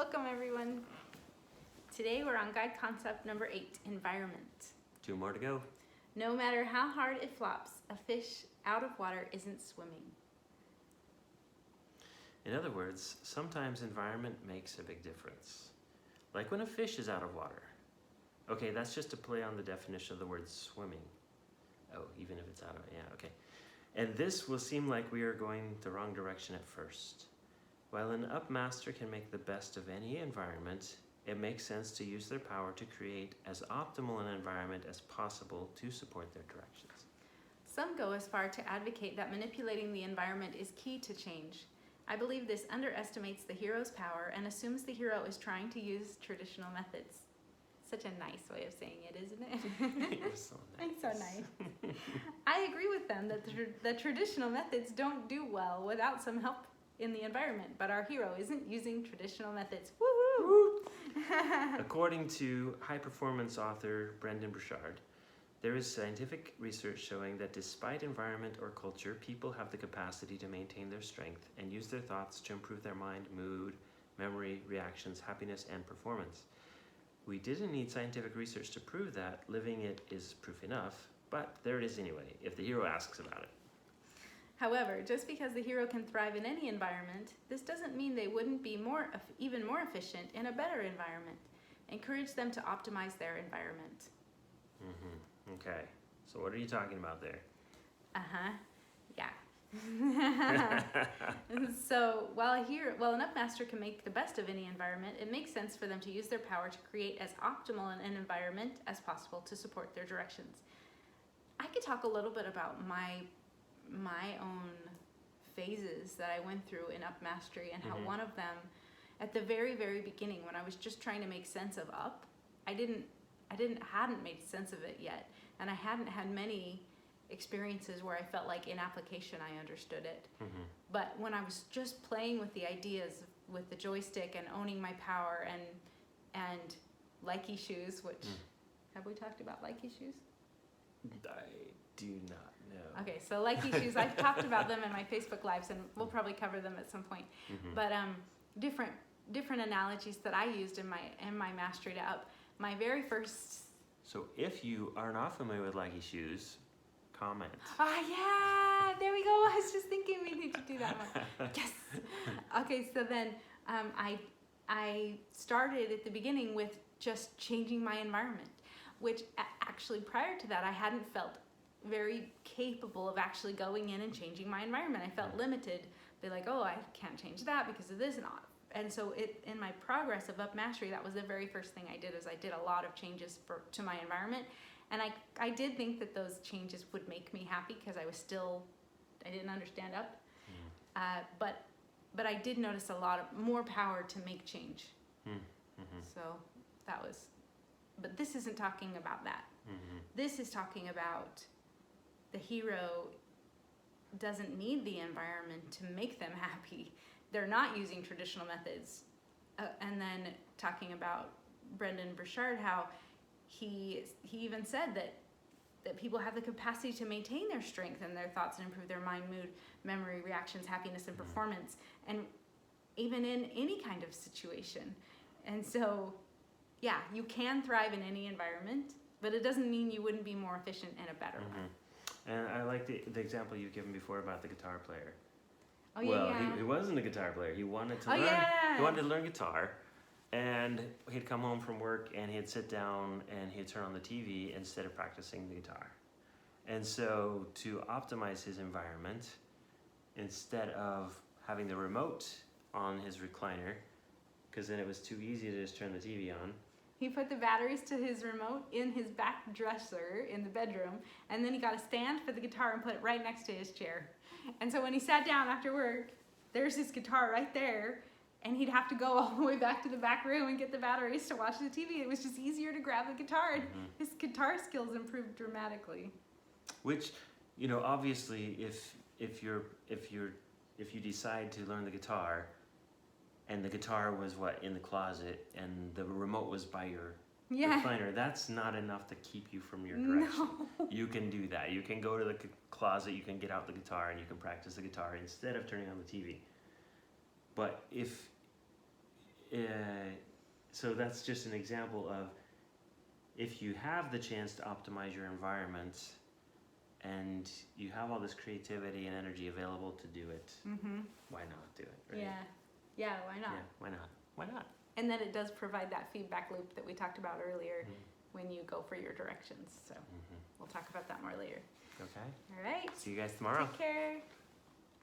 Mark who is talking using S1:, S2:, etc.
S1: Welcome everyone. Today we're on guide concept number 8, environment.
S2: 2 more to go.
S1: No matter how hard it flops, a fish out of water isn't swimming.
S2: In other words, sometimes environment makes a big difference. Like when a fish is out of water. Okay, that's just a play on the definition of the word swimming. Oh, even if it's out of, yeah, okay. And this will seem like we are going the wrong direction at first. While an upmaster can make the best of any environment, it makes sense to use their power to create as optimal an environment as possible to support their directions.
S1: Some go as far to advocate that manipulating the environment is key to change. I believe this underestimates the hero's power and assumes the hero is trying to use traditional methods. Such a nice way of saying it, isn't it?
S2: You're so nice.
S1: It's so nice. I agree with them that the traditional methods don't do well without some help in the environment, but our hero isn't using traditional methods. Woohoo!
S2: According to high-performance author Brendon Burchard, there is scientific research showing that despite environment or culture, people have the capacity to maintain their strength and use their thoughts to improve their mind, mood, memory, reactions, happiness, and performance. We didn't need scientific research to prove that. Living it is proof enough, but there it is anyway, if the hero asks about it.
S1: However, just because the hero can thrive in any environment, this doesn't mean they wouldn't be even more efficient in a better environment. Encourage them to optimize their environment.
S2: Okay, so what are you talking about there?
S1: Yeah. So while an upmaster can make the best of any environment, it makes sense for them to use their power to create as optimal an environment as possible to support their directions. I could talk a little bit about my own phases that I went through in up mastery and how one of them, at the very beginning, when I was just trying to make sense of up, I hadn't made sense of it yet, and I hadn't had many experiences where I felt like in application I understood it. But when I was just playing with the ideas with the joystick and owning my power and likey shoes, which have we talked about likey shoes?
S2: I do not know.
S1: Okay, so likey shoes, I've talked about them in my Facebook lives, and we'll probably cover them at some point. But different analogies that I used in my mastery to up. My very first.
S2: So if you are not familiar with Likey shoes, comment.
S1: Yeah, there we go. I was just thinking we need to do that one. Yes. Okay, so then I started at the beginning with just changing my environment, which actually prior to that I hadn't felt very capable of actually going in and changing my environment. I felt limited. Be like, oh, I can't change that because of this and all. And so in my progress of up mastery, that was the very first thing I did, is I did a lot of changes to my environment. And I did think that those changes would make me happy because I didn't understand up. But I did notice a lot of more power to make change. So that was, but this isn't talking about that. This is talking about the hero doesn't need the environment to make them happy. They're not using traditional methods. And then talking about Brendon Burchard, how he even said that people have the capacity to maintain their strength and their thoughts and improve their mind, mood, memory, reactions, happiness, and performance, and even in any kind of situation. And so, yeah, you can thrive in any environment, but it doesn't mean you wouldn't be more efficient in a better one.
S2: And I like the example you've given before about the guitar player.
S1: Oh,
S2: well,
S1: yeah.
S2: he wasn't a guitar player. He wanted to learn.
S1: Yeah.
S2: He wanted to learn guitar, and he'd come home from work and he'd sit down and he'd turn on the TV instead of practicing the guitar. And so, to optimize his environment, instead of having the remote on his recliner, because then it was too easy to just turn the TV on.
S1: He put the batteries to his remote in his back dresser in the bedroom, and then he got a stand for the guitar and put it right next to his chair. And so when he sat down after work, there's his guitar right there, and he'd have to go all the way back to the back room and get the batteries to watch the TV. It was just easier to grab the guitar, and his guitar skills improved dramatically.
S2: Which, obviously, if you decide to learn the guitar, and the guitar was in the closet, and the remote was by your recliner, that's not enough to keep you from your direction.
S1: No.
S2: You can do that. You can go to the closet, you can get out the guitar, and you can practice the guitar instead of turning on the TV. But if so that's just an example of if you have the chance to optimize your environment and you have all this creativity and energy available to do it, why not do it? Right?
S1: Yeah, why not?
S2: Yeah, why not? Why not?
S1: And then it does provide that feedback loop that we talked about earlier when you go for your directions. So we'll talk about that more later.
S2: Okay.
S1: All right.
S2: See you guys tomorrow.
S1: Take care.